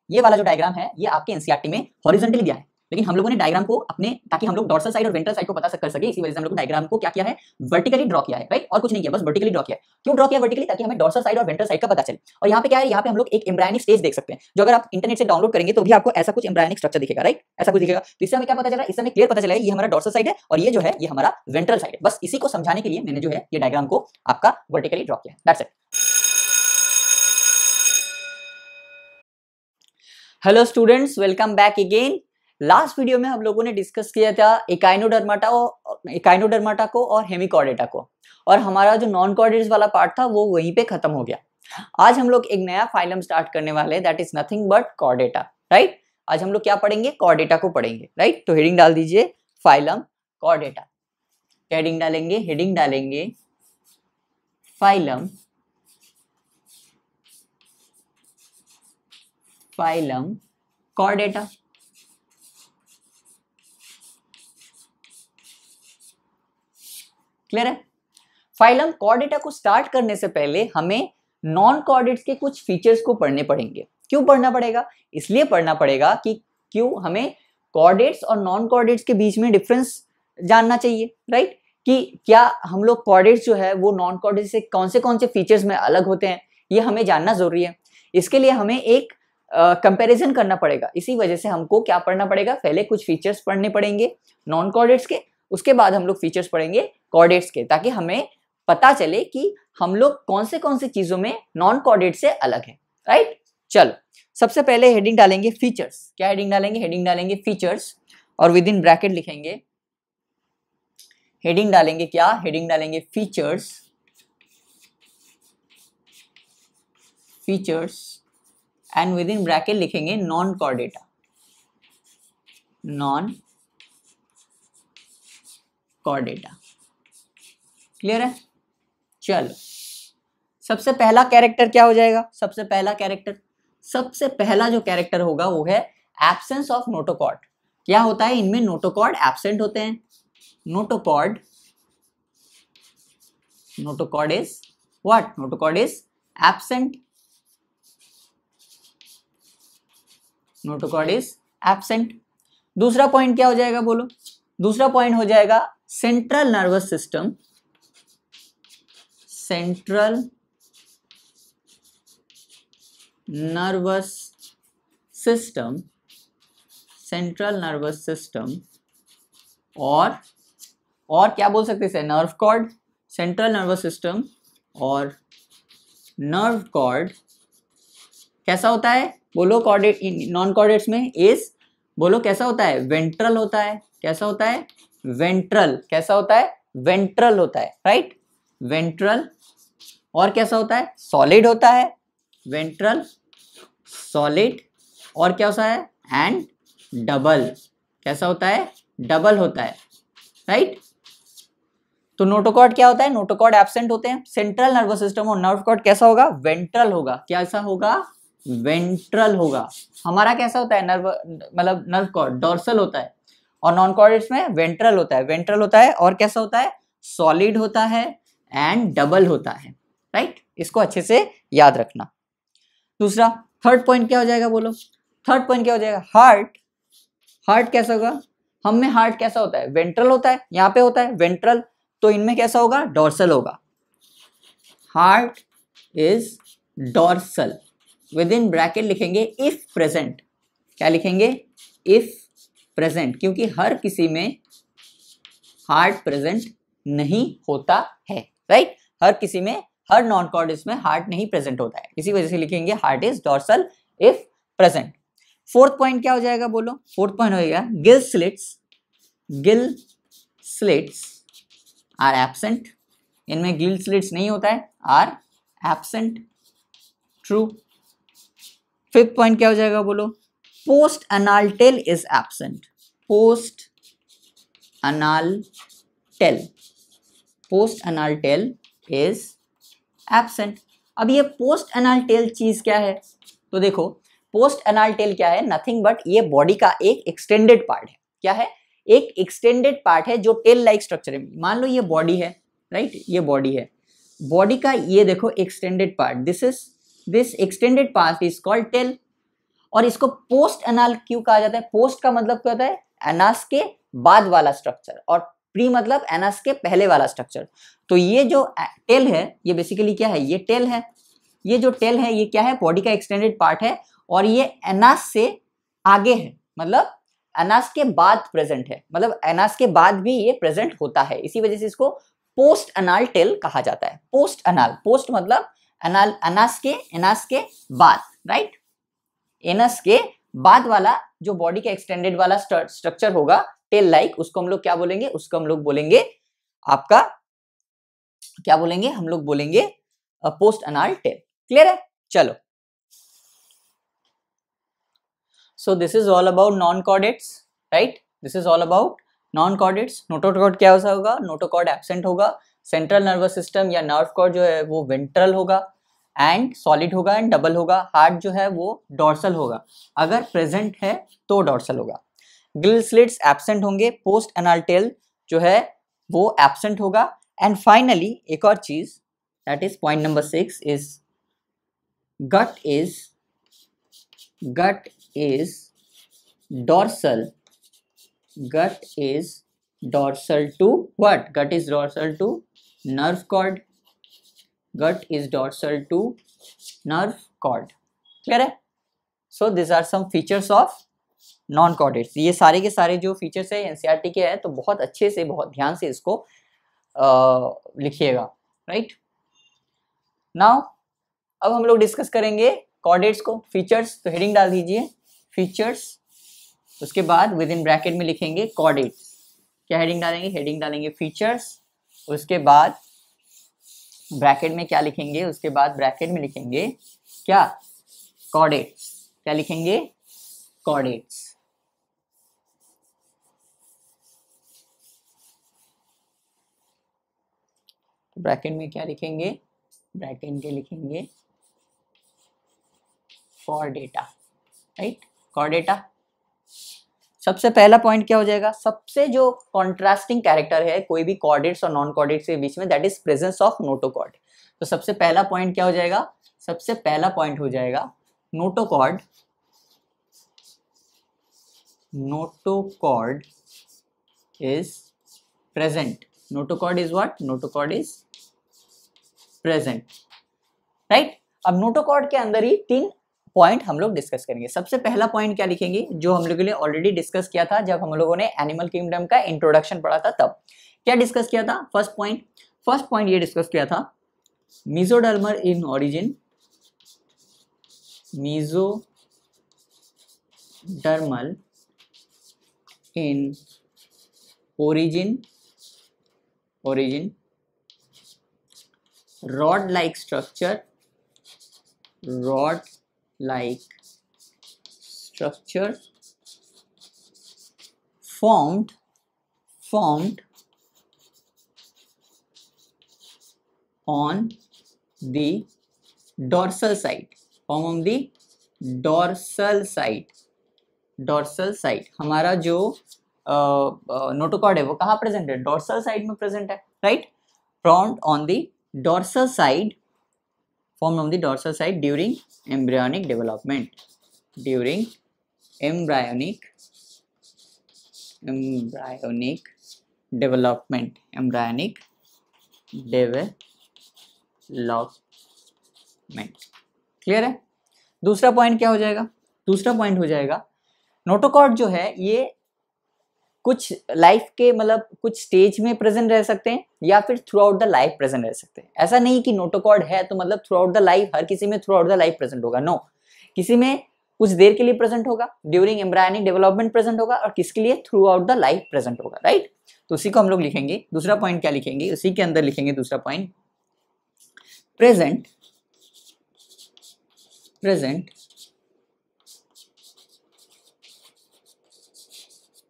ये वाला जो डायग्राम है ये आपके एनसीईआरटी में हॉरिजॉन्टली दिया है, लेकिन हम लोगों ने डायग्राम को अपने ताकि हम लोग डॉर्सल साइड और वेंट्रल साइड को पता कर सके, इसी वजह से हम लोग डायग्राम को क्या किया है, वर्टिकली ड्रॉ किया है, राइट, और कुछ नहीं किया, बस वर्टिकली ड्रॉ किया है। क्यों ड्रॉ किया वर्टिकली? ताकि हमें डॉर्सल साइड और वेंट्रल साइड का पता चले। और यहाँ पे क्या है, यहाँ पे हम लोग एक एम्ब्रायनिक स्टेज देख सकते हैं, जो अगर आप इंटरनेट से डाउनलोड करेंगे तो भी आपको ऐसा कुछ एम्ब्रायनिक स्ट्रक्चर दिखेगा, राइट, ऐसा कुछ दिखेगा। तो इससे हमें क्या पता चला, इससे हमें क्लियर पता चला ये हमारा डॉर्सल साइड है और ये जो है ये हमारा वेंट्रल साइड है। बस इसी को समझाने के लिए मैंने जो है ये डायग्राम को आपका वर्टिकली ड्रॉ किया है, that's it. Hello students, welcome back again. Last video में हम लोगों ने डिस्कस किया था एकाइनोडर्माटा को और हेमिकॉर्डेटा को, और हमारा जो नॉन कॉर्डेट्स वाला पार्ट था वो वहीं पे खत्म हो गया। आज हम लोग एक नया फाइलम स्टार्ट करने वाले हैं, that is nothing but Chordata, right. आज हम लोग क्या पढ़ेंगे, कॉर्डेटा को पढ़ेंगे, राइट। तो हेडिंग डाल दीजिए फाइलम कॉर्डेटा। हेडिंग डालेंगे फाइलम कॉर्डेटा। क्लियर है? फाइलम कॉर्डेटा को स्टार्ट करने से पहले हमें नॉन कॉर्डेट्स के कुछ फीचर्स को पढ़ने पड़ेंगे। क्यों पढ़ना पड़ेगा? इसलिए पढ़ना पड़ेगा कि क्यों हमें कॉर्डेट्स और नॉन कॉर्डेट्स के बीच में डिफरेंस जानना चाहिए, राइट। कि क्या हम लोग कॉर्डेट्स जो है वो नॉन कॉर्डेट्स से कौन से फीचर्स में अलग होते हैं, ये हमें जानना जरूरी है। इसके लिए हमें एक कंपैरिजन करना पड़ेगा। इसी वजह से हमको क्या पढ़ना पड़ेगा, पहले कुछ फीचर्स पढ़ने पड़ेंगे नॉन कॉर्डेट्स के, उसके बाद हम लोग फीचर्स पढ़ेंगे कॉर्डेट्स के, ताकि हमें पता चले कि हम लोग कौन से चीजों में नॉन कॉर्डेट से अलग है, राइट। चलो सबसे पहले हेडिंग डालेंगे फीचर्स। क्या हेडिंग डालेंगे? हेडिंग डालेंगे फीचर्स, और विद इन ब्रैकेट लिखेंगे, हेडिंग डालेंगे क्या, हेडिंग डालेंगे features and with in bracket लिखेंगे नॉन कॉर्डेटा, क्लियर है? चलो सबसे पहला कैरेक्टर क्या हो जाएगा, सबसे पहला जो कैरेक्टर होगा वो है एब्सेंस ऑफ नोटोकॉर्ड। क्या होता है, इनमें नोटोकॉर्ड एब्सेंट होते हैं। Notochord is what? Notochord is absent. Notochord is absent. दूसरा पॉइंट क्या हो जाएगा, बोलो? दूसरा पॉइंट हो जाएगा central nervous system. Central nervous system और क्या बोल सकते हैं, nerve cord. Central nervous system और नर्व कॉर्ड कैसा होता है, बोलो? कॉर्डेट नॉन कॉर्डेट्स में इज, बोलो कैसा होता है? वेंट्रल होता है। कैसा होता है? वेंट्रल। कैसा होता है? वेंट्रल होता है, राइट, वेंट्रल। और कैसा होता है? सॉलिड होता है, वेंट्रल सॉलिड। और क्या होता है? And double. कैसा होता है? डबल होता है, राइट। तो नोटोकॉर्ड क्या होता है? नोटोकॉर्ड एब्सेंट होते हैं। सेंट्रल नर्वस सिस्टम और नर्व कॉर्ड कैसा होगा? वेंट्रल होगा। कैसा होगा? वेंट्रल होगा। हमारा कैसा होता है? नर्व कॉर्ड डॉर्सल होता है, और नॉन कॉर्डेट्स में वेंट्रल होता है। और कैसा होता है? सॉलिड होता है एंड डबल होता है, राइट। इसको अच्छे से याद रखना। दूसरा, थर्ड पॉइंट क्या हो जाएगा, बोलो? थर्ड पॉइंट क्या हो जाएगा? हार्ट कैसा होगा? हम में हार्ट कैसा होता है? वेंट्रल होता है, यहाँ पे होता है वेंट्रल, तो इनमें कैसा होगा? डॉर्सल होगा। Heart is dorsal. With in bracket लिखेंगे इफ प्रेजेंट। क्या लिखेंगे? इफ प्रेजेंट, क्योंकि हर किसी में हार्ट प्रेजेंट नहीं होता है, राइट। हर किसी में, हर नॉन कॉर्डेट्स में हार्ट नहीं प्रेजेंट होता है, इसी वजह से लिखेंगे heart is dorsal if present. Fourth point क्या हो जाएगा, बोलो? फोर्थ पॉइंट होगा गिल स्लिट्स आर एब्सेंट। इनमें गिल स्लिट्स नहीं होता है, are absent, true. Fifth point क्या हो जाएगा, बोलो? Post anal tail is absent. Post anal tail is absent. अब ये पोस्ट अनाल टेल चीज क्या है? तो देखो, पोस्ट अनाल टेल क्या है? नथिंग बट ये बॉडी का एक एक्सटेंडेड पार्ट है। क्या है? एक एक्सटेंडेड पार्ट है जो टेल लाइक स्ट्रक्चर है। मान लो ये बॉडी है, राइट, ये बॉडी है। बॉडी का ये देखो extended part, this extended part is called tail. और इसको पोस्ट एनाल क्यों कहा जाता है? पोस्ट का मतलब क्या होता है? एनास के बाद वाला स्ट्रक्चर, और प्री मतलब एनास के पहले वाला स्ट्रक्चर। तो ये जो टेल है ये बेसिकली क्या है? ये टेल है। ये जो टेल है ये क्या है? बॉडी का एक्सटेंडेड पार्ट है, और ये एनास से आगे है, मतलब एनास के बाद प्रेजेंट है, मतलब एनास के बाद भी ये प्रेजेंट होता है। इसी वजह से इसको पोस्ट एनाल टेल कहा जाता है। पोस्ट एनाल, पोस्ट मतलब एनाल, एनास के बाद, राइट? एनस के बाद वाला जो बॉडी का एक्सटेंडेड वाला स्ट्रक्चर होगा टेल लाइक, उसको हम लोग क्या बोलेंगे? उसको हम लोग बोलेंगे आपका, क्या बोलेंगे? हम लोग बोलेंगे पोस्ट एनाल टेल। क्लियर है? चलो, so this is all about non-chordates, right? This is all about non-chordates. Notochord क्या होगा? नोटोकॉर्ड एब्सेंट होगा। सेंट्रल नर्वस सिस्टम या नर्व कॉर्ड जो है वो वेंट्रल होगा एंड सॉलिड होगा एंड डबल होगा। हार्ट जो है वो डॉर्सल होगा, अगर प्रेजेंट है तो डॉर्सल होगा। गिल स्लिट्स एब्सेंट होंगे। पोस्ट एनाल टेल जो है वो एब्सेंट होगा। एंड फाइनली एक और चीज, that is point number 6 is gut is dorsal. Gut is dorsal to what? Gut is dorsal to nerve cord. Gut is dorsal to nerve cord. Clear है? So these are some features of non-chordates. ये सारे के सारे जो features है NCERT के हैं, तो बहुत अच्छे से, बहुत ध्यान से इसको लिखिएगा, राइट? नाउ अब हम लोग डिस्कस करेंगे कॉर्डेट्स को। फीचर्स, तो हेडिंग डाल दीजिए फीचर्स, उसके बाद विद इन ब्रैकेट में लिखेंगे कॉर्डेट्स। क्या हेडिंग डालेंगे? हेडिंग डालेंगे फीचर्स, उसके बाद ब्रैकेट में क्या लिखेंगे? उसके बाद ब्रैकेट में लिखेंगे क्या? कॉर्डेट्स। क्या लिखेंगे? कॉर्डेट्स। ब्रैकेट में क्या लिखेंगे? ब्रैकेट के लिखेंगे कॉर्डेटा, राइट? कॉर्डेटा। सबसे पहला पॉइंट क्या हो जाएगा? सबसे जो कॉन्ट्रास्टिंग कैरेक्टर है कोई भी कॉर्डेट्स और नॉन कॉर्डेट्स के बीच में, that is presence of notochord. तो सबसे पहला पॉइंट क्या हो जाएगा? सबसे पहला पॉइंट हो जाएगा notochord. Notochord is present. Notochord is what? Notochord is present, right? अब नोटोकॉर्ड के अंदर ही 3 पॉइंट हम लोग डिस्कस करेंगे। सबसे पहला पॉइंट क्या लिखेंगे? जो हम लोगों ने ऑलरेडी डिस्कस किया था जब हम लोगों ने एनिमल किंगडम का इंट्रोडक्शन पढ़ा था, तब क्या डिस्कस किया था? फर्स्ट पॉइंट ये डिस्कस किया था, mesodermal in origin. Mesodermal in origin rod like structure formed on the dorsal side। हमारा जो नोटोकॉर्ड है वो कहाँ प्रेजेंट है? डॉर्सल साइड में प्रेजेंट है, right? formed on the dorsal side during embryonic development clear है? दूसरा पॉइंट क्या हो जाएगा? दूसरा पॉइंट हो जाएगा नोटोकॉर्ड जो है ये कुछ लाइफ के, मतलब कुछ स्टेज में प्रेजेंट रह सकते हैं या फिर through out the life present रह सकते हैं। ऐसा नहीं कि नोटोकॉर्ड है तो मतलब थ्रू आउट द लाइफ, हर किसी में through out the life present होगा। नो, किसी में कुछ देर के लिए प्रेजेंट होगा, ड्यूरिंग एम्ब्रायनिक डेवलपमेंट प्रेजेंट होगा, और किसके लिए? Through out the life present होगा, राइट? तो उसी को हम लोग लिखेंगे। दूसरा पॉइंट क्या लिखेंगे? उसी के अंदर लिखेंगे दूसरा point, present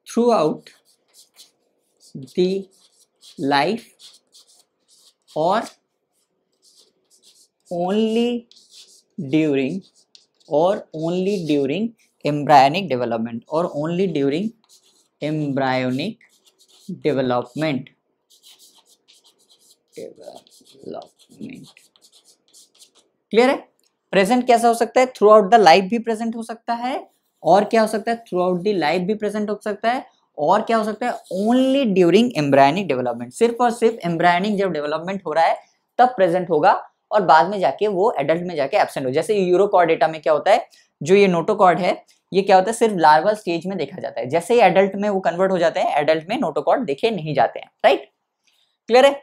throughout the life or only during embryonic development clear है? प्रेजेंट कैसा हो सकता है, थ्रू आउट द लाइफ भी प्रेजेंट हो सकता है, और क्या हो सकता है, थ्रू आउट द लाइफ भी प्रेजेंट हो सकता है, और क्या हो सकता है, ओनली ड्यूरिंग एम्ब्रायनिक डेवलपमेंट, सिर्फ और सिर्फ एम्ब्रायनिक जब डेवलपमेंट हो रहा है तब प्रेजेंट होगा, और बाद में जाके वो एडल्ट में जाके एब्सेंट हो। जैसे यूरोकॉर्डेटा में क्या होता है, जो ये नोटोकॉर्ड है ये क्या होता है, सिर्फ लार्वल स्टेज में देखा जाता है, जैसे ही एडल्ट में वो कन्वर्ट हो जाते हैं, एडल्ट में नोटोकॉर्ड देखे नहीं जाते हैं, राइट, क्लियर है।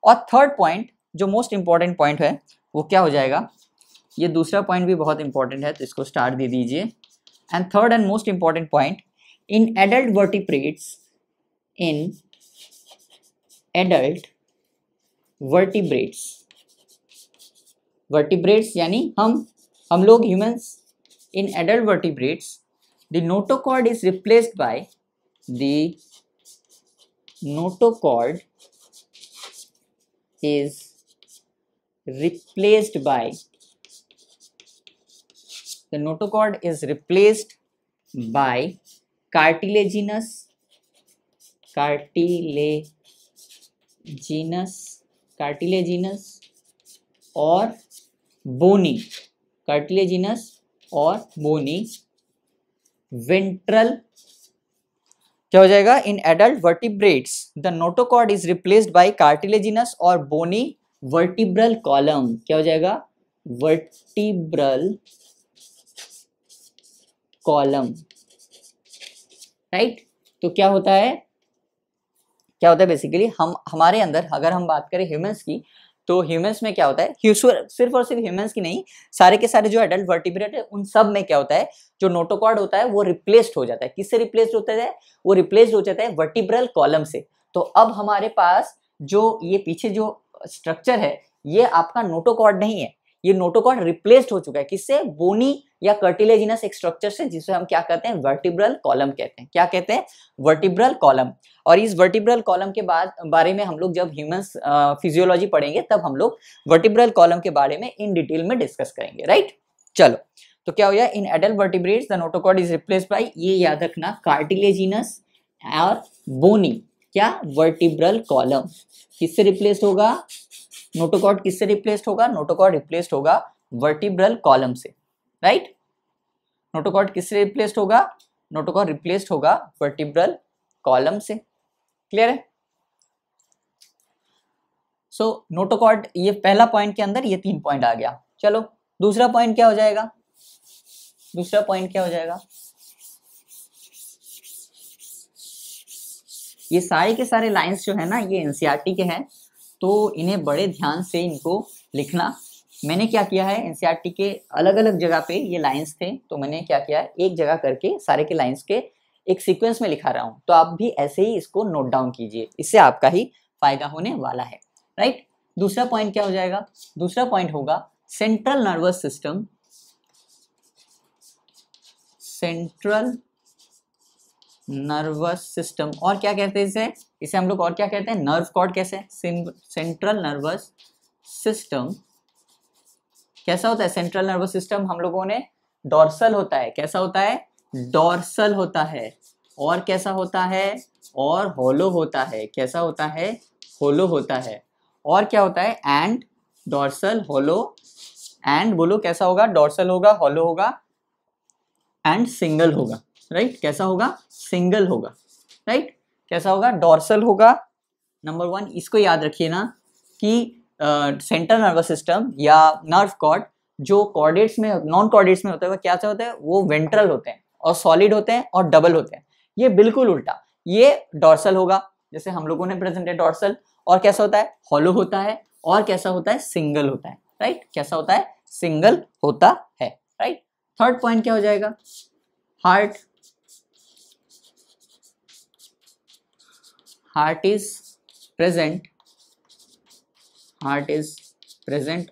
और थर्ड पॉइंट जो मोस्ट इंपॉर्टेंट पॉइंट है वो क्या हो जाएगा, ये दूसरा पॉइंट भी बहुत इंपॉर्टेंट है तो इसको स्टार दे दीजिए। And third and most important point, in adult vertebrates, in adult vertebrates, vertebrates यानी हम लोग humans, in adult vertebrates the notochord is replaced by the notochord is replaced by the notochord is replaced by cartilaginous और bony, cartilaginous और bony ventral, क्या हो जाएगा, in adult vertebrates the notochord is replaced by cartilaginous और बोनी vertebral column, क्या हो जाएगा, vertebral column, right. तो क्या होता है बेसिकली, हमारे अंदर अगर हम बात करें ह्यूमंस की, तो ह्यूमंस में क्या होता है, सिर्फ और सिर्फ ह्यूमंस की नहीं, सारे के सारे जो एडल्ट वर्टिब्रेट है उन सब में क्या होता है, जो नोटोकॉर्ड होता है वो रिप्लेस्ड हो जाता है। किससे रिप्लेस्ड होता है, वो रिप्लेस्ड हो जाता है वर्टिब्रल कॉलम से। तो अब हमारे पास जो ये पीछे जो स्ट्रक्चर है ये आपका नोटोकॉर्ड नहीं है, ये नोटोकॉर्ड रिप्लेस्ड हो चुका है, किससे, बोनी या कार्टिलेजिनस एक स्ट्रक्चर से, जिसे हम क्या कहते हैं, वर्टिब्रल कॉलम कहते हैं। क्या कहते हैं, वर्टिब्रल कॉलम। और इस वर्टिब्रल कॉलम के बारे में हम लोग जब ह्यूमंस फिजियोलॉजी पढ़ेंगे तब हम लोग वर्टिब्रल कॉलम के बारे में इन डिटेल में डिस्कस करेंगे, राइट। चलो, तो क्या हो गया, in adult vertebrates the notochord is replaced by, ये याद रखना, कार्टिलेजिनस और बोनी, क्या, वर्टिब्रल कॉलम। किससे रिप्लेस्ड होगा, नोटोकॉर्ड किससे रिप्लेस्ड होगा, नोटोकॉर्ड रिप्लेस्ड होगा वर्टिब्रल कॉलम से, राइट। नोटोकॉर्ड किससे रिप्लेस्ड होगा, नोटोकॉर्ड रिप्लेस्ड होगा वर्टिब्रल कॉलम से, क्लियर है। सो नोटोकॉर्ड, ये पहला पॉइंट के अंदर ये 3 पॉइंट आ गया। चलो दूसरा पॉइंट क्या हो जाएगा, दूसरा पॉइंट क्या हो जाएगा, ये सारे के सारे लाइंस जो है ना ये एनसीईआरटी के हैं, तो इन्हें बड़े ध्यान से इनको लिखना। मैंने क्या किया है, एनसीईआरटी के अलग अलग जगह पे ये लाइंस थे, तो मैंने क्या किया है, एक जगह करके सारे के लाइंस के एक सीक्वेंस में लिखा रहा हूं, तो आप भी ऐसे ही इसको नोट डाउन कीजिए, इससे आपका ही फायदा होने वाला है, राइट। दूसरा पॉइंट क्या हो जाएगा, दूसरा पॉइंट होगा central nervous system, central nervous system, और क्या कहते हैं इसे हम लोग और क्या कहते हैं, नर्व कॉर्ड। कैसे, सेंट्रल नर्वस सिस्टम कैसा होता है, सेंट्रल नर्वस सिस्टम हम लोगों ने डॉर्सल होता है, कैसा होता है, डॉर्सल होता है, और कैसा होता है, और होलो होता है, कैसा होता है, होलो होता है, और क्या होता है, एंड डॉर्सल होलो, एंड बोलो कैसा होगा, डॉर्सल होगा, होलो होगा, एंड सिंगल होगा, राइट। कैसा होगा, सिंगल होगा, राइट। कैसा होगा, डॉर्सल होगा, नंबर 1। इसको याद रखिए ना कि सेंट्रल नर्वस सिस्टम या नर्व कॉर्ड जो कॉर्डेट्स में, नॉन कॉर्डेट्स में होता है, वो क्या होता है, वो वेंट्रल होते हैं और सॉलिड होते हैं और डबल होते हैं। ये बिल्कुल उल्टा, ये डॉर्सल होगा, जैसे हम लोगों ने प्रेजेंट है डॉर्सल, और कैसा होता है, हॉलो होता है, और कैसा होता है, सिंगल होता है, राइट। कैसा होता है, सिंगल होता है, राइट। थर्ड पॉइंट क्या हो जाएगा, heart, heart is present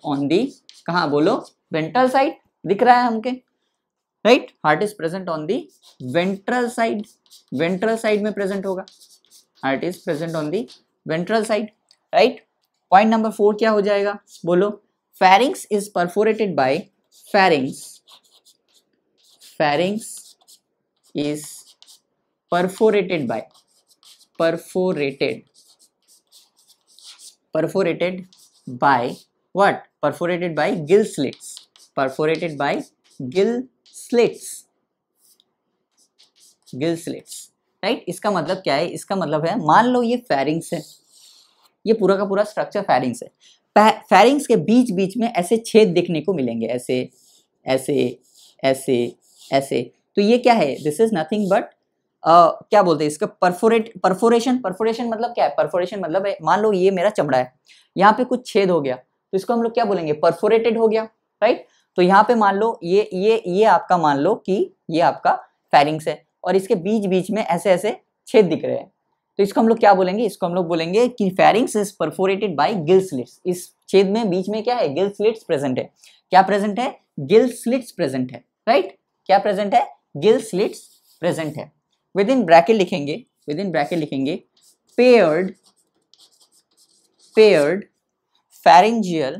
on the, कहाँ बोलो, वेंट्रल साइड, दिख रहा है हमके, right. Heart is present on the ventral side, ventral side में प्रेजेंट होगा, heart is present on the ventral side, right. Point number 4 क्या हो जाएगा, बोलो, pharynx is perforated by, pharynx is perforated by, perforated by what, perforated by gill slits, perforated by gill slits, gill slits, right. इसका मतलब क्या है, इसका मतलब है मान लो ये फेरिंग्स है, ये पूरा का पूरा स्ट्रक्चर फेरिंग्स है। फेरिंग्स के बीच बीच में ऐसे छेद देखने को मिलेंगे, ऐसे ऐसे ऐसे ऐसे। तो ये क्या है, दिस इज नथिंग बट क्या बोलते हैं इसका, परफोरेशन। परफोरेशन मतलब क्या है, परफोरेशन मतलब है मान लो ये मेरा चमड़ा है, यहाँ पे कुछ छेद हो गया तो इसको हम लोग क्या बोलेंगे, परफोरेटेड हो गया, राइट। तो यहाँ पे मान लो ये आपका, मान लो कि ये आपका फेरिंग्स है और इसके बीच बीच में ऐसे ऐसे छेद दिख रहे हैं, तो इसको हम लोग क्या बोलेंगे, इसको हम लोग बोलेंगे कि pharynx is perforated by gill slits. इस छेद में बीच में क्या है, गिल स्लिट्स प्रेजेंट है। क्या प्रेजेंट है, गिल स्लिट्स प्रेजेंट है, राइट। क्या प्रेजेंट है, गिल स्लिट्स प्रेजेंट है। विद इन ब्रैकेट लिखेंगे, विद इन ब्रैकेट लिखेंगे paired pharyngeal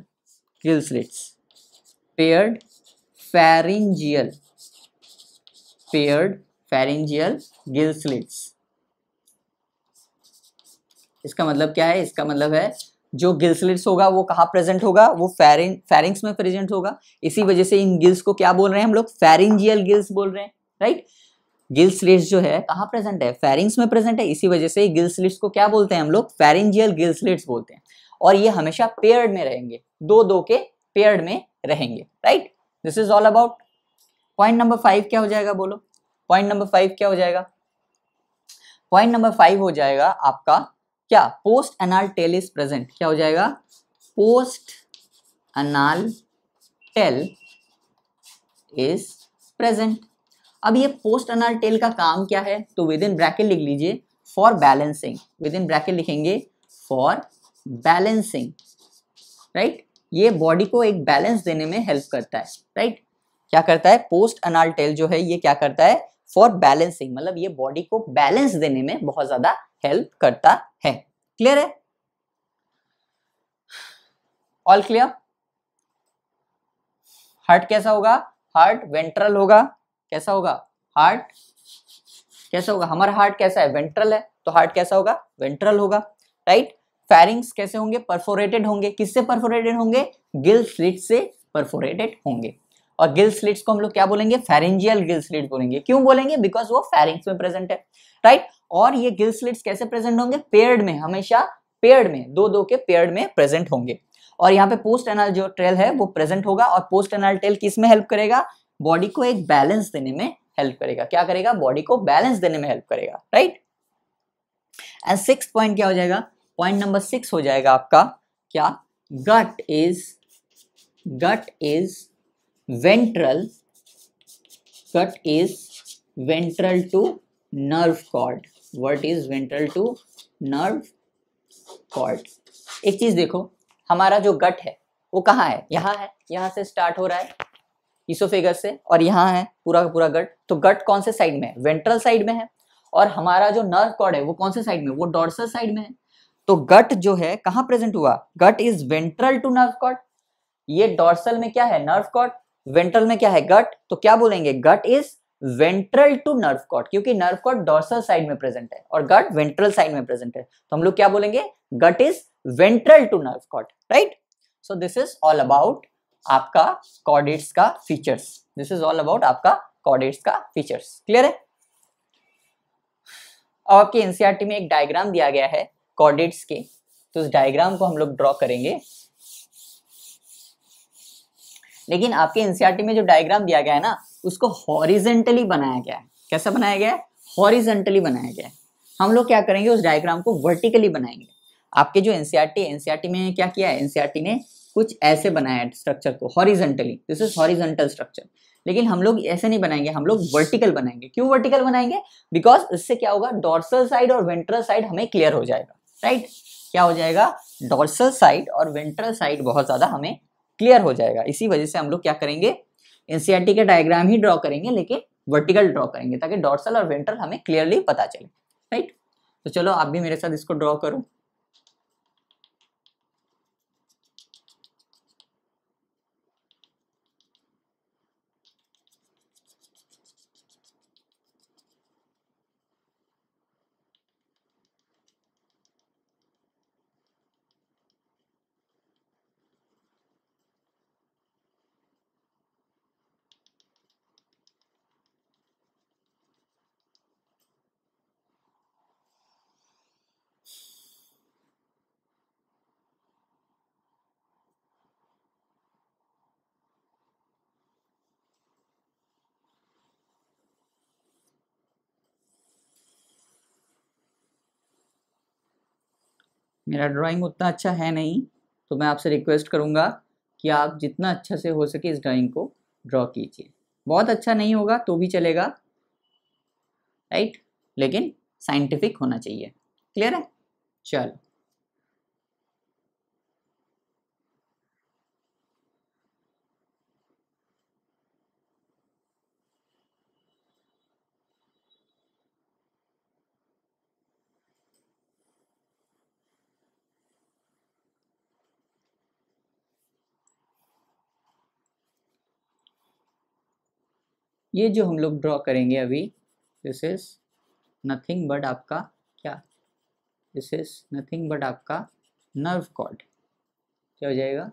gill slits, paired pharyngeal gill slits। इसका मतलब क्या है, इसका मतलब है जो गिल स्लिट्स होगा वो कहाँ प्रेजेंट होगा, वो फेरिंग्स में प्रेजेंट होगा। इसी वजह से इन गिल्स को क्या बोल रहे हैं हम लोग, फेरिंजियल गिल्स बोल रहे हैं, राइट। गिल स्लिट्स जो है कहाँ प्रेजेंट है, फेरिंग्स में प्रेजेंट है, इसी वजह से गिल स्लिट्स को क्या बोलते हैं हम लोग, फेरिंजियल गिल स्लिट्स बोलते हैं। और ये हमेशा पेयर्ड में रहेंगे, दो दो के पेयर्ड में रहेंगे, right. This is all about. Point number 5 क्या हो जाएगा, बोलो पॉइंट नंबर 5 क्या हो जाएगा। पॉइंट नंबर 5 हो जाएगा आपका क्या, post anal tail is present. क्या हो जाएगा, post anal tail is present. अब ये पोस्ट एनाल टेल का काम क्या है, तो विद इन ब्रैकेट लिख लीजिए for balancing, with in bracket लिखेंगे फॉर बैलेंसिंग, राइट। ये बॉडी को एक बैलेंस देने में हेल्प करता है, राइट। क्या करता है, पोस्ट एनाल टेल जो है ये क्या करता है, फॉर बैलेंसिंग, मतलब ये बॉडी को बैलेंस देने में बहुत ज्यादा हेल्प करता है। क्लियर है, ऑल क्लियर। हार्ट कैसा होगा, हार्ट वेंट्रल होगा, कैसा होगा, हार्ट कैसा होगा, हमारा हार्ट कैसा है, वेंट्रल है, तो हार्ट कैसा होगा, वेंट्रल होगा, राइट। फेरिंग्स कैसे होंगे, परफोरेटेड होंगे, किससे परफोरेटेड होंगे, गिल स्लिट से परफोरेटेड होंगे। और गिल स्लिट्स को हम लोग क्या बोलेंगे, फेरिंजियल गिल स्लिट बोलेंगे। क्यों बोलेंगे, बिकॉज वो फेरिंग्स में प्रेजेंट है, राइट। और ये गिल स्लिट्स कैसे प्रेजेंट होंगे, पेयर्ड में, हमेशा पेयर्ड में, दो दो के पेयर्ड में प्रेजेंट होंगे। और यहाँ पे पोस्ट एनाल जो टेल है वो प्रेजेंट होगा, और पोस्ट एनाल टेल किस में हेल्प करेगा, बॉडी को एक बैलेंस देने में हेल्प करेगा। क्या करेगा, बॉडी को बैलेंस देने में हेल्प करेगा, राइट। एंड 6 पॉइंट क्या हो जाएगा, पॉइंट नंबर 6 हो जाएगा आपका क्या, gut is ventral, gut is ventral to nerve cord, what is ventral to nerve cord. एक चीज देखो, हमारा जो गट है वो कहाँ है, यहाँ है, यहाँ से स्टार्ट हो रहा है इसोफेगस से, और यहाँ है पूरा का पूरा गट। तो गट कौन से साइड में है, वेंट्रल साइड में है। और हमारा जो नर्व कॉर्ड है वो कौन से साइड में, वो डॉर्सल साइड में है। तो गट जो है कहाँ प्रेजेंट हुआ, gut is ventral to nerve cord. ये डॉर्सल में क्या है, नर्व कॉर्ड, वेंट्रल में क्या है, गट। तो क्या बोलेंगे, gut is ventral to nerve cord, क्योंकि नर्व कॉर्ड डॉर्सल साइड में प्रेजेंट है और गट वेंट्रल साइड में प्रेजेंट है। तो हम लोग क्या बोलेंगे, gut is ventral to nerve cord, right. So this is all about आपका कॉर्डेट्स का features, this is all about आपका कॉर्डेट्स का फीचर्स। क्लियर है। अब आपके एनसीईआरटी में एक डायग्राम दिया गया है कॉर्डेट्स के, तो उस डायग्राम को हम लोग ड्रॉ करेंगे। लेकिन आपके एनसीईआरटी में जो डायग्राम दिया गया है ना, उसको हॉरिजेंटली बनाया गया है। कैसा बनाया गया है, हॉरिजेंटली बनाया गया है। हम लोग क्या करेंगे, उस डायग्राम को वर्टिकली बनाएंगे। आपके जो एनसीईआरटी में क्या किया है, एनसीईआरटी ने कुछ ऐसे बनाया है स्ट्रक्चर को horizontally, this is horizontal structure. लेकिन हम लोग ऐसे नहीं बनाएंगे, हम लोग वर्टिकल बनाएंगे। क्यों वर्टिकल बनाएंगे, बिकॉज इससे क्या होगा, डॉर्सल साइड और वेंट्रल साइड हमें क्लियर हो जाएगा, राइट। क्या हो जाएगा, डॉर्सल साइड और वेंट्रल साइड बहुत ज्यादा हमें क्लियर हो जाएगा। इसी वजह से हम लोग क्या करेंगे, एनसीईआरटी का डायग्राम ही ड्रॉ करेंगे, लेकिन वर्टिकल ड्रॉ करेंगे, ताकि डॉर्सल और वेंट्रल हमें क्लियरली पता चले, राइट। तो चलो आप भी मेरे साथ इसको ड्रॉ करो। मेरा ड्राइंग उतना अच्छा है नहीं, तो मैं आपसे रिक्वेस्ट करूँगा कि आप जितना अच्छा से हो सके इस ड्राइंग को ड्रॉ कीजिए। बहुत अच्छा नहीं होगा तो भी चलेगा, राइट, लेकिन साइंटिफिक होना चाहिए। क्लियर है? चलो, ये जो हम लोग ड्रॉ करेंगे अभी, दिस इज नथिंग बट आपका क्या, दिस इज नथिंग बट आपका नर्व कॉर्ड। क्या हो जाएगा?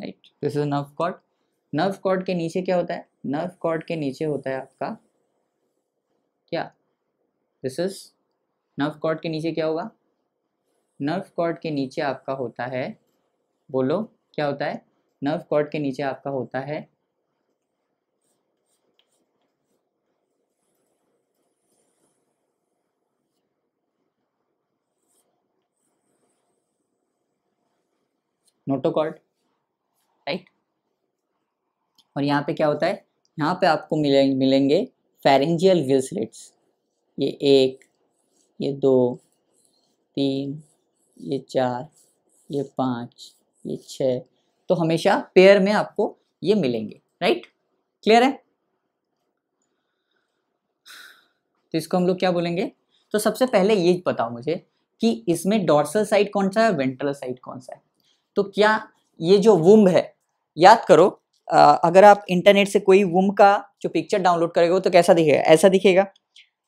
Right, this is nerve cord. Nerve cord के नीचे क्या होता है? नर्व कॉर्ड के नीचे होता है आपका क्या, दिस इज नर्व कॉर्ड के नीचे क्या होगा? नर्व कॉर्ड के नीचे आपका होता है, बोलो क्या होता है? नर्व कॉर्ड के नीचे आपका होता है नोटोकॉर्ड, राइट। और यहाँ पे क्या होता है? यहाँ पे आपको मिलेंगे फेरेंजियल गिल स्लिट्स। ये 1, ये 2, 3, ये 4, ये 5, ये 6, तो हमेशा पेयर में आपको ये मिलेंगे, राइट। क्लियर है? तो इसको हम लोग क्या बोलेंगे? तो सबसे पहले ये बताओ मुझे कि इसमें डॉर्सल साइड कौन सा है, वेंट्रल साइड कौन सा है? तो क्या ये जो वुम्ब है, याद करो, अगर आप इंटरनेट से कोई वुम्ब का जो पिक्चर डाउनलोड करेगा तो कैसा दिखेगा? ऐसा दिखेगा,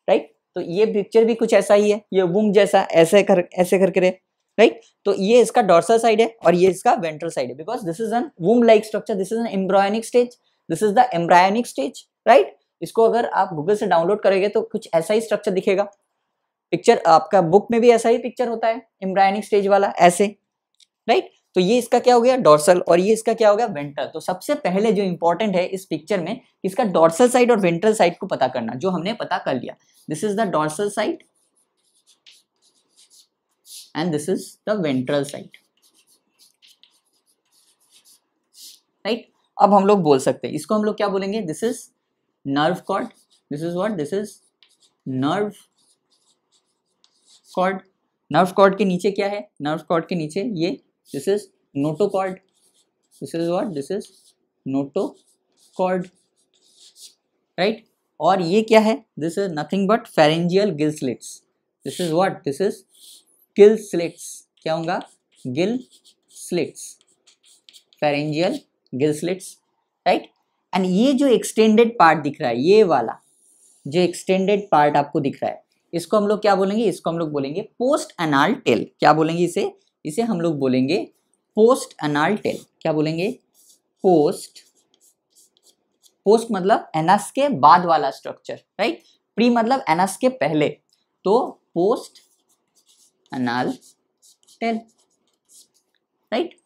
राइट। तो ये पिक्चर भी कुछ ऐसा ही है, ये वुम्ब जैसा ऐसे करके रहे, राइट। तो ये इसका डॉर्सल साइड है और ये इसका वेंट्रल साइड है, because this is an womb like structure, this is an embryonic stage, this is the embryonic stage, right. इसको अगर आप गूगल से डाउनलोड करेंगे तो कुछ ऐसा ही स्ट्रक्चर दिखेगा। पिक्चर आपका बुक में भी ऐसा ही पिक्चर होता है, एम्ब्रायोनिक स्टेज वाला ऐसे, राइट। तो ये इसका क्या हो गया? डॉर्सल, और ये इसका क्या हो गया? वेंट्रल। तो सबसे पहले जो इंपॉर्टेंट है इस पिक्चर में, इसका डॉर्सल साइड और वेंट्रल साइड को पता करना, जो हमने पता कर लिया। This is the dorsal side and this is the ventral side, right. अब हम लोग बोल सकते हैं, इसको हम लोग क्या बोलेंगे? This is nerve cord, this is what, this is nerve cord. Nerve cord के नीचे क्या है? नर्व कॉर्ड के नीचे ये, this is notochord, this is what, this is notochord, right. और ये क्या है? This is nothing but pharyngeal gill slits, this is what, this is gill slits. क्या होगा? Gill slits, pharyngeal gill slits, right. And ये जो extended part दिख रहा है, ये वाला जो एक्सटेंडेड पार्ट आपको दिख रहा है, इसको हम लोग क्या बोलेंगे? इसको हम लोग बोलेंगे पोस्ट एनाल टेल। क्या बोलेंगे इसे? इसे हम लोग बोलेंगे पोस्ट एनाल टेल। क्या बोलेंगे? पोस्ट, पोस्ट मतलब एनस के बाद वाला स्ट्रक्चर, राइट। प्री मतलब एनस के पहले, तो post anal tail, right.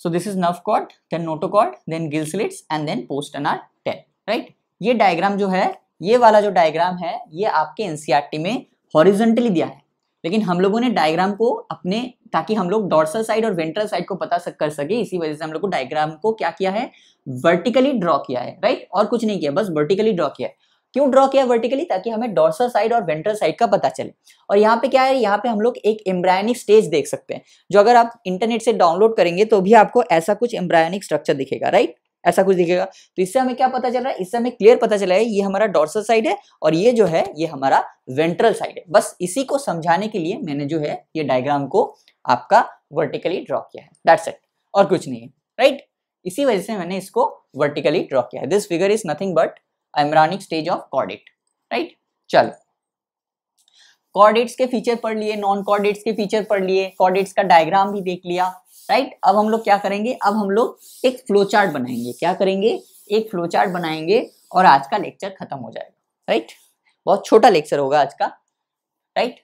So this is nerve cord, then notochord, then gill slits and then post anal tel, right? ये डायग्राम जो है, ये वाला जो डायग्राम है, ये आपके एनसीईआरटी में हॉरिजॉन्टली दिया है, लेकिन हम लोगों ने डायग्राम को अपने, ताकि हम लोग डॉर्सल साइड और वेंट्रल साइड को पता कर सके, इसी वजह से हम लोग को डायग्राम को क्या किया है? वर्टिकली ड्रॉ किया है, राइट। और कुछ नहीं किया, बस वर्टिकली ड्रॉ किया है। क्यों ड्रॉ किया वर्टिकली? ताकि हमें डॉर्सल साइड और वेंट्रल साइड का पता चले। और यहाँ पे क्या है? यहाँ पे हम लोग एक एम्ब्रायोनिक स्टेज देख सकते हैं, जो अगर आप इंटरनेट से डाउनलोड करेंगे तो भी आपको ऐसा कुछ एम्ब्रायोनिक स्ट्रक्चर दिखेगा, राइट। ऐसा कुछ दिखेगा। तो इससे हमें क्या पता चल रहा है, इससे हमें क्लियर पता चला है ये हमारा डॉर्सल साइड है और ये जो है ये हमारा वेंट्रल साइड है। बस इसी को समझाने के लिए मैंने जो है ये डायग्राम को आपका वर्टिकली ड्रॉ किया है, दैट्स इट, और कुछ नहीं है, राइट। इसी वजह से मैंने इसको वर्टिकली ड्रॉ किया है। This figure is nothing but embryonic stage of chordate, right. चलो, कॉर्डेट्स के फीचर पढ़ लिए, नॉन कॉर्डेट्स के फीचर पढ़ लिए, कॉर्डेट्स का डायग्राम भी देख लिया, राइट। अब हम लोग क्या करेंगे, अब हम लोग एक फ्लो चार्ट बनाएंगे। क्या करेंगे, एक फ्लो चार्ट बनाएंगे और आज का लेक्चर खत्म हो जाएगा, राइट। बहुत छोटा लेक्चर होगा आज का, राइट।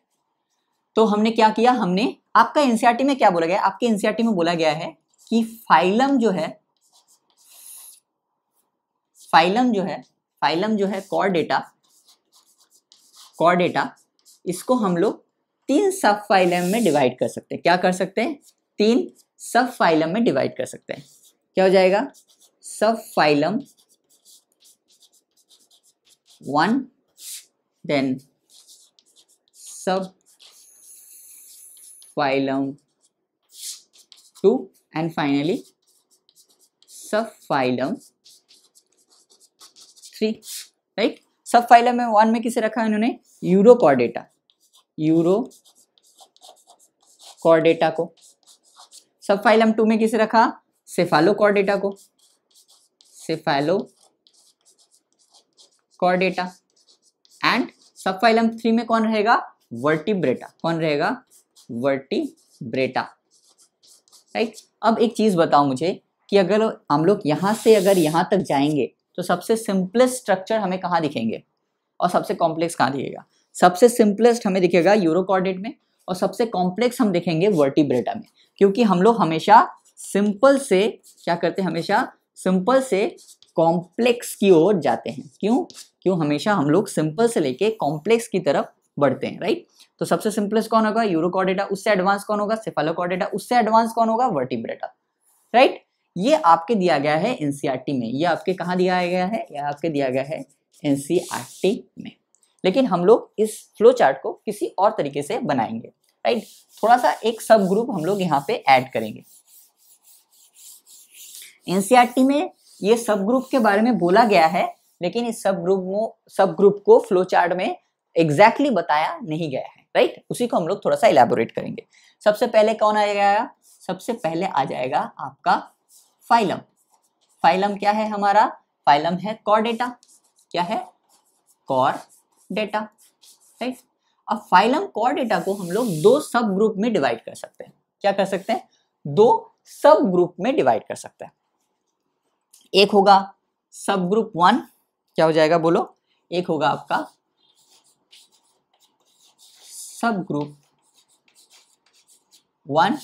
तो हमने क्या किया, हमने आपका एनसीईआरटी में क्या बोला गया, आपके एनसीईआरटी में बोला गया है कि फाइलम जो है कॉर्डेटा, इसको हम लोग 3 सब फाइलम में डिवाइड कर सकते हैं। क्या कर सकते हैं, 3 सब फाइलम में डिवाइड कर सकते हैं। क्या हो जाएगा, सब फाइलम 1, देन सब फाइलम 2 एंड फाइनली सब फाइलम 3, राइट। सब फाइलम में 1 में किसे रखा है इन्होंने, यूरोकॉर्डेटा को। सब फाइलम 2 में किसे रखा, सेफालोकॉर्डेटा को, एंड सब फाइलम 3 में कौन रहेगा, वर्टिब्रेटा, राइट। अब एक चीज बताओ मुझे कि अगर हम लोग यहां से अगर यहां तक जाएंगे तो सबसे सिंपलेस्ट स्ट्रक्चर हमें कहाँ दिखेंगे और सबसे कॉम्प्लेक्स कहाँ दिखेगा। सबसे सिंपलेस्ट हमें दिखेगा यूरोकॉर्डेट में और सबसे कॉम्प्लेक्स हम देखेंगे वर्टिब्रेटा में, क्योंकि हम लोग हमेशा सिंपल से क्या करते हैं, हमेशा सिंपल से कॉम्प्लेक्स की ओर जाते हैं। क्यों हमेशा हम लोग सिंपल से लेके कॉम्प्लेक्स की तरफ बढ़ते हैं, राइट। तो सबसे सिंपलेस्ट कौन होगा, यूरोकॉर्डेटा, उससे एडवांस कौन होगा, सेफालोकॉर्डेटा, उससे एडवांस कौन होगा, वर्टिब्रेटा, राइट। ये आपके दिया गया है एनसीईआरटी में, ये आपके कहाँ दिया गया है, ये आपके दिया गया है एनसीईआरटी में। लेकिन हम लोग इस फ्लो चार्ट को किसी और तरीके से बनाएंगे, राइट। थोड़ा सा एक सब ग्रुप हम लोग यहाँ पे ऐड करेंगे। एनसीईआरटी में ये सब ग्रुप के बारे में बोला गया है, लेकिन इस सब ग्रुप को फ्लो चार्ट में एग्जैक्टली बताया नहीं गया है, राइट। उसी को हम लोग थोड़ा सा इलैबोरेट करेंगे। सबसे पहले कौन आ जाएगा, सबसे पहले आ जाएगा आपका फाइलम। फाइलम क्या है हमारा, फाइलम है कॉर्डेटा। क्या है, कॉर्डेटा, राइट। अब फाइलम कॉर्डेटा को हम लोग 2 सब ग्रुप में डिवाइड कर सकते हैं। क्या कर सकते हैं, 2 सब ग्रुप में डिवाइड कर सकते हैं। एक होगा सब ग्रुप 1, क्या हो जाएगा बोलो, एक होगा आपका सब ग्रुप 1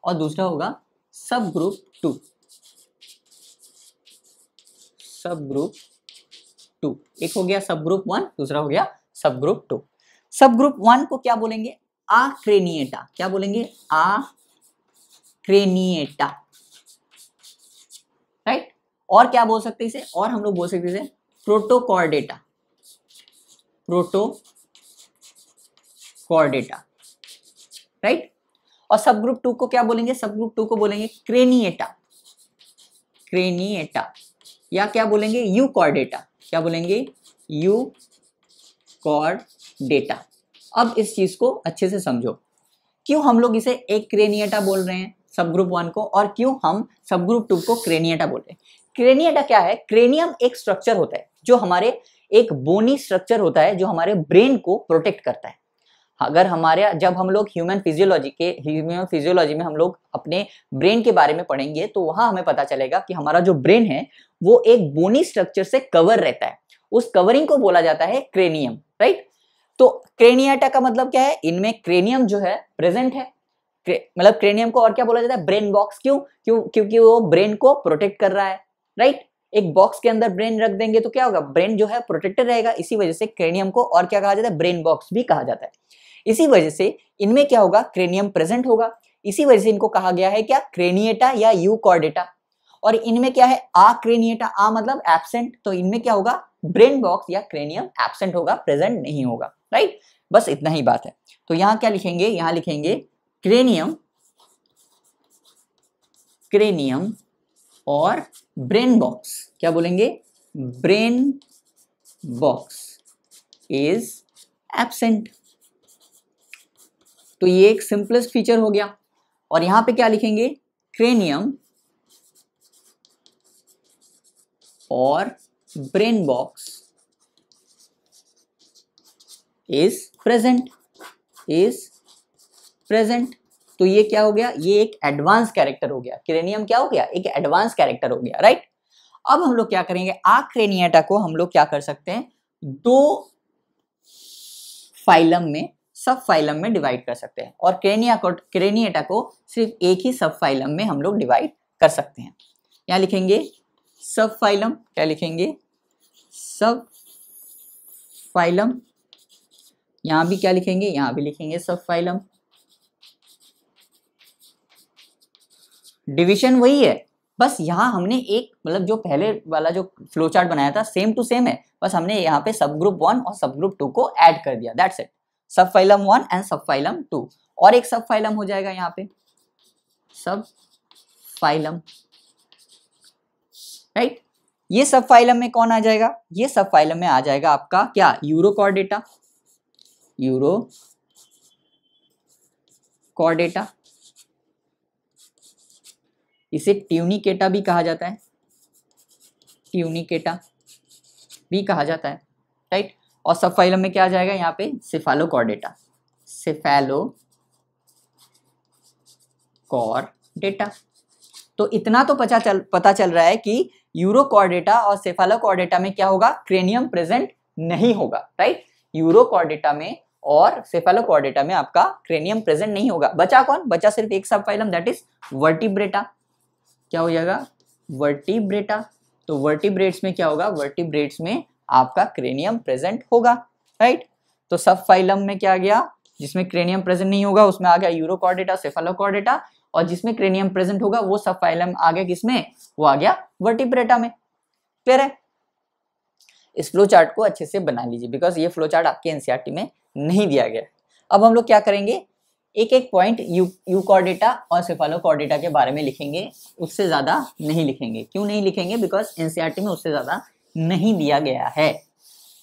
और दूसरा होगा सब ग्रुप 2। एक हो गया सब ग्रुप 1, दूसरा हो गया सब ग्रुप 2। सब ग्रुप 1 को क्या बोलेंगे, आक्रेनिएटा। क्या बोलेंगे, आक्रेनिएटा, राइट। और क्या बोल सकते हैं इसे, और हम लोग बोल सकते हैं प्रोटोकॉर्डेटा, राइट। और सब ग्रुप 2 को क्या बोलेंगे, सब ग्रुप 2 को बोलेंगे क्रेनिएटा, या क्या बोलेंगे, यूकॉर्डेटा। क्या बोलेंगे, यूकॉर्डेटा। अब इस चीज को अच्छे से समझो, क्यों हम लोग इसे एक क्रेनिएटा बोल रहे हैं सब ग्रुप 1 को, और क्यों हम सब ग्रुप 2 को क्रेनिएटा बोल रहे हैं। क्रेनिएटा क्या है, क्रेनियम एक स्ट्रक्चर होता है जो हमारे, एक बोनी स्ट्रक्चर होता है जो हमारे ब्रेन को प्रोटेक्ट करता है। अगर हमारे, जब हम लोग ह्यूमन फिजियोलॉजी में हम लोग अपने ब्रेन के बारे में पढ़ेंगे तो वहां हमें पता चलेगा कि हमारा जो ब्रेन है वो एक बोनी स्ट्रक्चर से कवर रहता है। उस कवरिंग को बोला जाता है क्रेनियम, राइट। तो क्रेनिएटा का मतलब क्या है, इनमें क्रेनियम जो है प्रेजेंट है। मतलब क्रेनियम को और क्या बोला जाता है, ब्रेन बॉक्स। क्योंकि वो ब्रेन को प्रोटेक्ट कर रहा है, राइट। एक बॉक्स के अंदर ब्रेन रख देंगे तो क्या होगा, ब्रेन जो है प्रोटेक्टेड रहेगा। इसी वजह से क्रेनियम को और क्या कहा जाता है, ब्रेन बॉक्स भी कहा जाता है। इसी वजह से इनमें क्या होगा, क्रेनियम प्रेजेंट होगा। इसी वजह से इनको कहा गया है क्या, क्रेनिएटा या यूकॉर्डेटा। और इनमें क्या है, आक्रेनिएटा, आ मतलब एब्सेंट, तो इनमें क्या होगा, ब्रेन बॉक्स या क्रेनियम एब्सेंट होगा, प्रेजेंट नहीं होगा, राइट। बस इतना ही बात है। तो यहाँ क्या लिखेंगे, यहाँ लिखेंगे क्रेनियम और ब्रेन बॉक्स, क्या बोलेंगे, ब्रेन बॉक्स इज एब्सेंट। तो ये एक सिंपलेस्ट फीचर हो गया। और यहां पे क्या लिखेंगे, क्रेनियम और brain box is present, is present. तो ये क्या हो गया, ये एक एडवांस कैरेक्टर हो गया। क्रेनियम क्या हो गया, एक एडवांस कैरेक्टर हो गया, राइट। अब हम लोग क्या करेंगे, आक्रेनिएटा को हम लोग क्या कर सकते हैं, दो फाइलम में, सब फाइलम में डिवाइड कर सकते हैं। और क्रेनिएटा को सिर्फ एक ही सब फाइलम में हम लोग डिवाइड कर सकते हैं। यहाँ लिखेंगे सब फाइलम, क्या लिखेंगे, सब फाइलम। यहां भी क्या लिखेंगे, यहां भी लिखेंगे सब फाइलम। डिवीजन वही है, बस यहाँ हमने एक, मतलब जो पहले वाला जो फ्लो चार्ट बनाया था सेम टू सेम है, बस हमने यहाँ पे सब ग्रुप 1 और सब ग्रुप 2 को ऐड कर दिया, दैट्स इट। सब फाइलम 1 एंड सब फाइलम 2, और एक सब फाइलम हो जाएगा यहाँ पे सब फाइलम, राइट। ये सब फाइलम में कौन आ जाएगा, ये सब फाइलम में आ जाएगा आपका क्या, यूरोकॉर्डेटा, यूरोकॉर्डेटा। इसे ट्यूनिकेटा भी कहा जाता है, ट्यूनिकेटा भी कहा जाता है, राइट। और सब फाइलम में क्या आ जाएगा यहाँ पे, सेफालोकॉर्डेटा, सेफालोकॉर्डेटा। तो इतना तो पता चल रहा है कि यूरोकॉर्डेटा और सेफालोकॉर्डेटा में क्या होगा, क्रेनियम प्रेजेंट नहीं होगा, राइट। यूरोकॉर्डेटा में और सेफालोकॉर्डेटा में आपका क्रेनियम प्रेजेंट नहीं होगा। बचा कौन, बचा सिर्फ एक सब फाइलम, दैट इज वर्टिब्रेटा। क्या हो जाएगा, वर्टिब्रेटा। तो वर्टिब्रेट्स में क्या होगा, वर्टिब्रेट्स में आपका क्रेनियम प्रेजेंट होगा, राइट। तो सब फाइलम में क्या आ गया, जिसमें क्रेनियम प्रेजेंट नहीं होगा उसमें आ गया यूरोकॉर्डेटा, सेफालोकॉर्डेटा, और जिसमें क्रेनियम प्रेजेंट होगा वो सब फाइलम आ गया किसमें, वो आ गया वर्टिब्रेटा में। क्लियर है। इस फ्लो चार्ट को अच्छे से बना लीजिए, बिकॉज ये फ्लो चार्ट आपके एनसीईआरटी में नहीं दिया गया। अब हम लोग क्या करेंगे, एक एक पॉइंट यूकॉर्डेटा और सेफालोकॉर्डेटा के बारे में लिखेंगे, उससे ज्यादा नहीं लिखेंगे। क्यों नहीं लिखेंगे, बिकॉज एनसीईआरटी में उससे ज्यादा नहीं दिया गया है,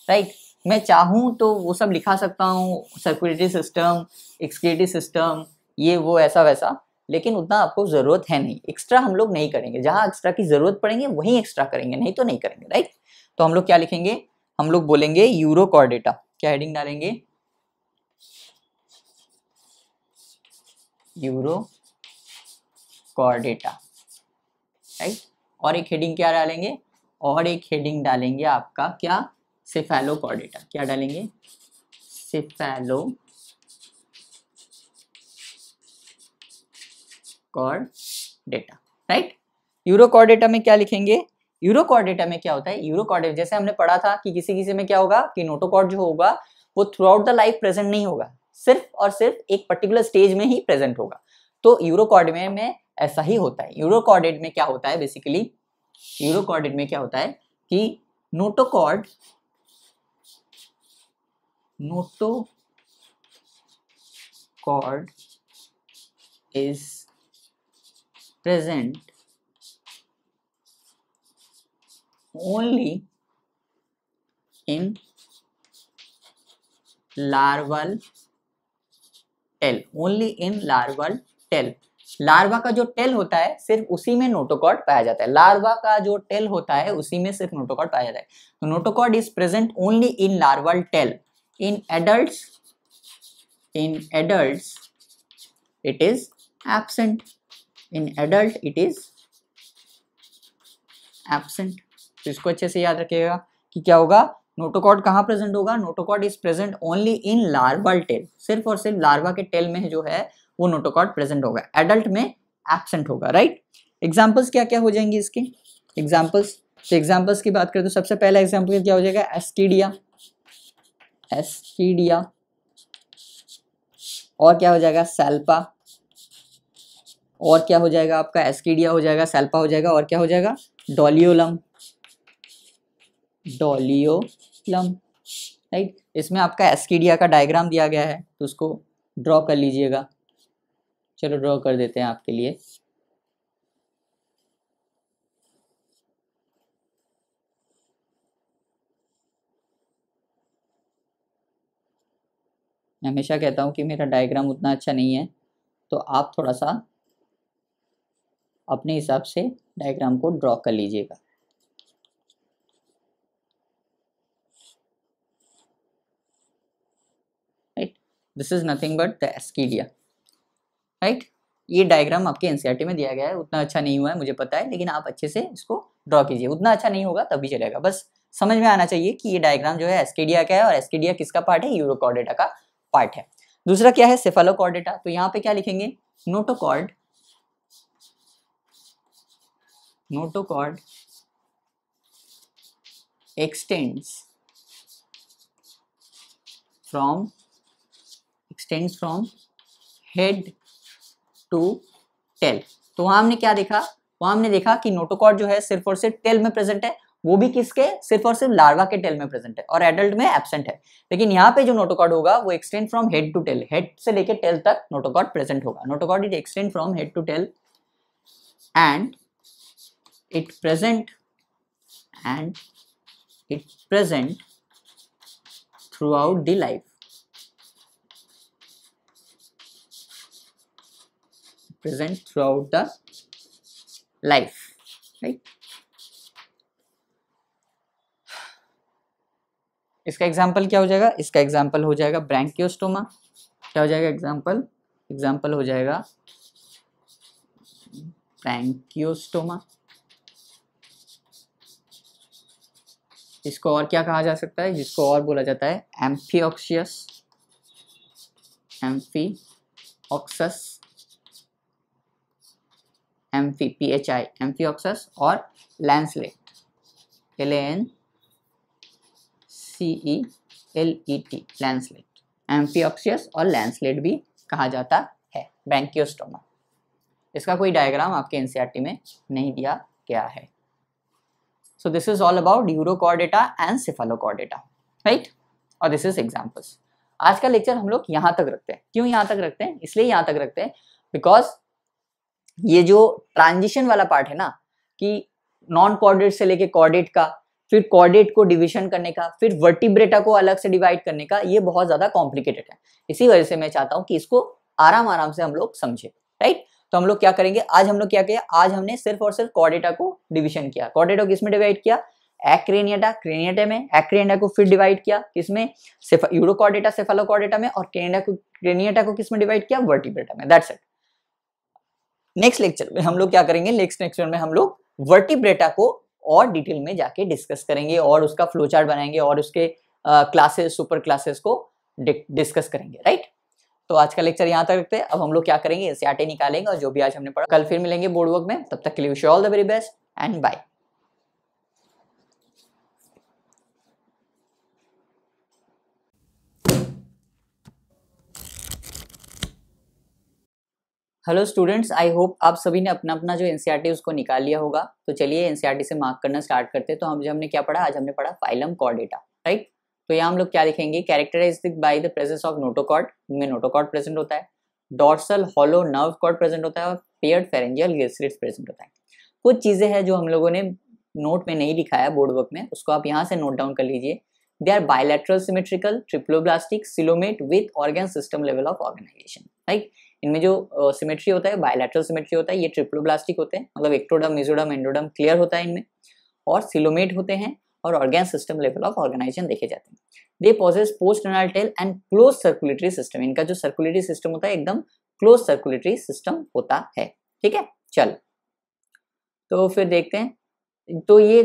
राइट। मैं चाहूँ तो वो सब लिखा सकता हूँ, सर्कुलेटरी सिस्टम, एक्सक्रीटरी सिस्टम, ये वो ऐसा वैसा, लेकिन उतना आपको जरूरत है नहीं। एक्स्ट्रा हम लोग नहीं करेंगे, जहाँ एक्स्ट्रा की जरूरत पड़ेंगे वहीं एक्स्ट्रा करेंगे, नहीं तो नहीं करेंगे, राइट। तो हम लोग क्या लिखेंगे, हम लोग बोलेंगे यूरोकॉर्डेटा, क्या हेडिंग डालेंगे, यूरोकॉर्डेटा, राइट। और एक हेडिंग क्या डालेंगे, और एक हेडिंग डालेंगे आपका क्या, सेफालोकॉर्डेटा। क्या डालेंगे, सेफालोकॉर्डेटा, राइट। यूरोकॉर्डेटा में क्या लिखेंगे, यूरोकॉर्डेटा में क्या होता है, यूरोकॉर्डेटा जैसे हमने पढ़ा था कि किसी किसी में क्या होगा कि नोटोकॉर्ड जो होगा वो through out the life present नहीं होगा, सिर्फ और सिर्फ एक पर्टिकुलर स्टेज में ही प्रेजेंट होगा। तो यूरोकॉर्ड में ऐसा ही होता है। यूरोकॉर्डेट में क्या होता है, बेसिकली यूरोकॉर्डेट में क्या होता है कि notochord is present only in larval tail, only in larval tail. Larva का जो टेल होता है सिर्फ उसी में नोटोकॉर्ड पाया जाता है, लार्वा का जो टेल होता है उसी में सिर्फ नोटोकॉर्ड पाया जाता है। तो notochord is present only in larval tell, in adults it is absent, in adult it is absent. तो इसको अच्छे से याद रखिएगा कि क्या होगा, नोटोकॉर्ड कहाँ प्रेजेंट होगा, notochord is present only in larval tell, सिर्फ और सिर्फ लार्वा के टेल में जो है वो नोटोकॉर्ड प्रेजेंट होगा, एडल्ट में एब्सेंट होगा, राइट। एग्जांपल्स क्या क्या हो जाएंगे इसके, एग्जांपल्स, तो एग्जांपल्स की बात करें तो सबसे पहला एग्जांपल क्या हो जाएगा, एस्किडिया, एस्किडिया, और क्या हो जाएगा, सैल्पा, और क्या हो जाएगा आपका, एस्किडिया हो जाएगा, सैल्पा हो जाएगा, और क्या हो जाएगा, डोलियोलम, डोलियोलम, राइट। इसमें आपका एस्किडिया का डायग्राम दिया गया है तो उसको ड्रॉ कर लीजिएगा। चलो ड्रॉ कर देते हैं आपके लिए। मैं हमेशा कहता हूँ कि मेरा डायग्राम उतना अच्छा नहीं है, तो आप थोड़ा सा अपने हिसाब से डायग्राम को ड्रॉ कर लीजिएगा। Right, this is nothing but the ascidia. Right, ये डायग्राम आपके एनसीईआरटी में दिया गया है, उतना अच्छा नहीं हुआ है मुझे पता है, लेकिन आप अच्छे से इसको ड्रॉ कीजिए। उतना अच्छा नहीं होगा तब भी चलेगा, बस समझ में आना चाहिए कि ये डायग्राम जो है एस्कीडिया का है, और एस्कीडिया किसका पार्ट है? यूरोकॉर्डेटा का पार्ट है। दूसरा क्या है? सेफालोकॉर्डेटा। तो यहाँ पे क्या लिखेंगे? Notochord, notochord extends from head to tail। तो वहां हमने क्या देखा? वहां हमने देखा कि नोटोकॉर्ड जो है सिर्फ और सिर्फ टेल में प्रेजेंट है, वो भी किसके? सिर्फ और सिर्फ लार्वा के टेल में प्रेजेंट है, और एडल्ट में एब्सेंट है। लेकिन यहाँ पे जो नोटोकॉर्ड होगा वो extend from head to tail, head से लेके टेल तक नोटोकॉर्ड प्रेजेंट होगा। Notochord it extend from head to tail and it present throughout the life, present throughout the life, right? इसका एग्जाम्पल क्या हो जाएगा? इसका एग्जाम्पल हो जाएगा ब्रैंकियोस्टोमा। क्या हो जाएगा एग्जाम्पल हो जाएगा ब्रैंकियोस्टोमा। इसको और क्या कहा जा सकता है? जिसको और बोला जाता है एम्फिऑक्सियस, एम्फिऑक्सस और लैंसलेट, LANCELET, लैंसलेट। एम्फिऑक्सियस और लैंसलेट भी कहा जाता है ब्रैंकियोस्टोमा। इसका कोई डायग्राम आपके एनसीईआरटी में नहीं दिया गया है। So this is all about urochordata and cephalochordata, right? और this is examples। आज का लेक्चर हम लोग यहाँ तक रखते हैं। क्यों यहाँ तक रखते हैं? इसलिए यहाँ तक रखते हैं बिकॉज ये जो ट्रांजिशन वाला पार्ट है ना, कि नॉन कॉर्डेट से लेके कॉर्डेट का, फिर कॉर्डेट को डिविजन करने का, फिर वर्टिब्रेटा को अलग से डिवाइड करने का, ये बहुत ज्यादा कॉम्प्लिकेटेड है। इसी वजह से मैं चाहता हूँ कि इसको आराम से हम लोग समझे, राइट? तो हम लोग क्या करेंगे? आज हम लोग क्या किया? आज हमने सिर्फ और सिर्फ कॉर्डेटा को डिवीजन किया। कॉर्डेटा को किसमें डिवाइड किया? एक्रेनिएटा, क्रेनिएटा में। एक्रेनिएटा को फिर डिवाइड किया किसमें? यूरोकॉर्डेटा, सेफालोकॉर्डेटा में। और क्रेनिएटा को किसमें डिवाइड किया? वर्टिब्रेटा में। That's it. नेक्स्ट लेक्चर में हम लोग क्या करेंगे? नेक्स्ट लेक्चर में हम लोग वर्टिब्रेटा को और डिटेल में जाके डिस्कस करेंगे, और उसका फ्लो चार्ट बनाएंगे, और उसके क्लासेस, सुपर क्लासेस को डिस्कस करेंगे, राइट? तो आज का लेक्चर यहाँ तक रखते हैं। अब हम लोग क्या करेंगे? एनसीईआरटी निकालेंगे, और जो भी आज हमने पढ़ा कल फिर मिलेंगे बोर्ड वर्क में। तब तक के लिए wish you all the very best and bye. Hello students, I hope आप सभी ने अपना अपना जो एनसीईआरटी उसको निकाल लिया होगा। तो चलिए एनसीईआरटी से मार्क करना स्टार्ट करते हैं। तो हमने क्या पढ़ा? आज हमने पढ़ा फाइलम कॉर्डेटा, राइट? तो यहाँ हम लोग क्या लिखेंगे? Characterized by the presence of notochord, इनमें नोटोकॉर्ड प्रेजेंट होता है, dorsal hollow nerve cord present होता है, और paired pharyngeal gill slits present होता है। कुछ चीजें हैं जो हम लोगों ने नोट में नहीं लिखाया बोर्ड वर्क में, उसको आप यहाँ से नोट डाउन कर लीजिए। They are bilateral symmetrical, triploblastic, coelomate with organ system level of organization, right? इनमें जो सिमेट्री होता है बायलैटरल सिमेट्री होता है, ये ट्रिप्लोब्लास्टिक होते हैं, मतलब एक्टोडर्म, मेसोडर्म, एंडोडर्म क्लियर होता है इनमें, और सिलोमेट होते हैं, और organ system level of organization देखे जाते हैं। They possess post anal tail and close circulatory system. इनका जो सर्कुलेटरी सिस्टम होता है एकदम क्लोज सर्कुलेटरी सिस्टम होता है, ठीक है? चलो तो फिर देखते हैं। तो ये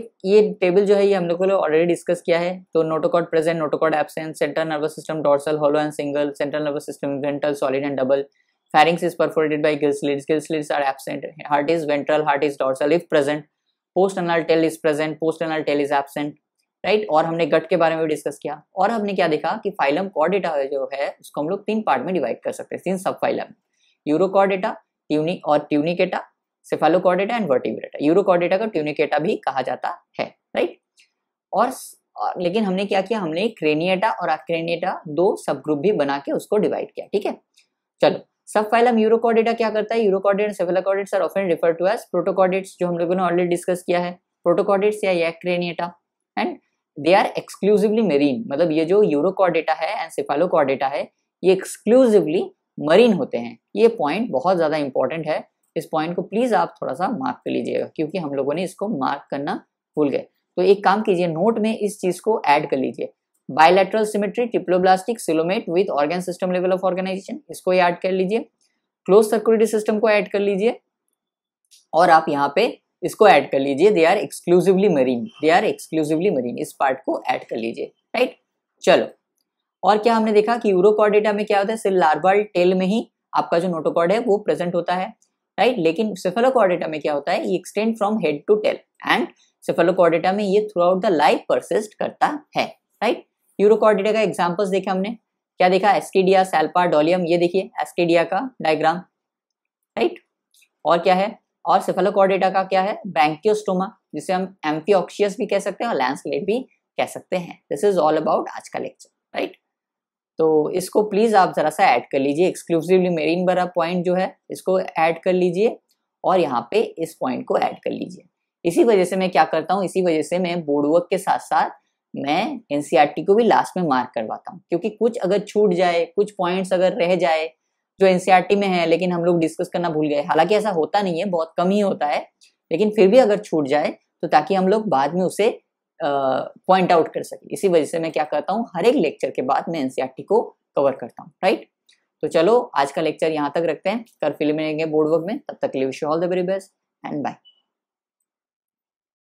टेबल जो है ये हम लोगों ने ऑलरेडी डिस्कस किया है। तो notochord present, notochord absent, central nervous system dorsal, hollow and single, central nervous system ventral, solid and double, pharynx is perforated by gill slits are absent, heart is ventral, heart is dorsal if present, post anal tail is present, post anal tail is absent, right? और हमने गट के बारे में भी discuss किया, और हमने क्या देखा कि फाइलम कॉर्डेटा जो है उसको हम लोग 3 पार्ट में डिवाइड कर सकते हैं, 3 sub phylum, urochordata, tunicata, cephalochordata and vertebrata. Urochordata को ट्यूनिकेटा भी कहा जाता है, राइट? और लेकिन हमने क्या किया? हमने क्रेनिएटा और अक्रेनिएटा 2 सब ग्रुप भी बना के उसको डिवाइड किया, ठीक है? चलो, सब फाइलम यूरोकॉर्डेटा क्या करता है? Urochordate and cephalochordates are often referred to as protochordates, जो हम लोगों ने ऑलरेडी डिस्कस किया है, प्रोटोकॉर्डेट्स या acraniata, and they are exclusively marine. मतलब ये जो यूरोकॉर्डेटा है एंड सेफालोकॉर्डेटा है ये एक्सक्लूसिवली मरीन होते हैं। ये पॉइंट बहुत ज़्यादा इंपॉर्टेंट है, इस पॉइंट को प्लीज़ आप थोड़ा सा मार्क कर लीजिएगा, क्योंकि हम लोगों ने इसको मार्क करना भूल गए। तो एक काम कीजिए, नोट में इस चीज़ को ऐड कर लीजिए, bilateral symmetry, triploblastic coelomate with organ system level of organization, इसको ऐड कर लीजिए। क्लोज सर्कुलेटरी सिस्टम को ऐड कर लीजिए, और आप यहाँ पे इसको ऐड कर लीजिए, they are exclusively marine, they are exclusively marine, इस पार्ट को ऐड कर लीजिए, राइट। चलो, और क्या हमने देखा कि यूरोकॉर्डेटा में क्या होता है, सिर्फ लार्वल टेल में ही आपका जो नोटोकॉर्ड है वो प्रेजेंट होता है, राइट। लेकिन सेफेलोकॉर्डेटा में क्या होता है, ये extend from head to tail, and cephalochordata में ये throughout the life persist करता है, राइट। यूरोकॉर्डेटा का एग्जांपल्स देखा हमने, क्या देखा, एस्केडिया, सैल्पा, डोलियम, ये देखिए एस्केडिया का डायग्राम, राइट। और क्या है, और सेफेलोकॉर्डेटा का क्या है, ब्रैंकियोस्टोमा, जिसे हम एम्फिऑक्सियस भी कह सकते हैं और लैंसलेट भी कह सकते हैं। दिस इज ऑल अबाउट आज का लेक्चर, राइट। तो इसको प्लीज आप जरा सा ऐड कर लीजिए, एक्सक्लूसिवली मेरीन वाला पॉइंट जो है इसको ऐड कर लीजिए, और यहाँ पे इस पॉइंट को ऐड कर लीजिए। इसी वजह से मैं क्या करता हूँ, इसी वजह से मैं बोर्ड वर्क के साथ साथ मैं एनसीईआरटी को भी लास्ट में मार्क करवाता हूँ, क्योंकि कुछ अगर छूट जाए, कुछ पॉइंट्स अगर रह जाए जो एनसीईआरटी में है लेकिन हम लोग डिस्कस करना भूल गए, हालांकि ऐसा होता नहीं है, बहुत कम ही होता है, लेकिन फिर भी अगर छूट जाए तो ताकि हम लोग बाद में उसे पॉइंट आउट कर सके, इसी वजह से मैं क्या करता हूँ, हर एक लेक्चर के बाद मैं एनसीईआरटी को कवर करता हूँ, राइट। तो चलो आज का लेक्चर यहाँ तक रखते हैं, कल फिर मिलेंगे बोर्ड वर्क में, तब तक के लिए wish you all the very best and bye.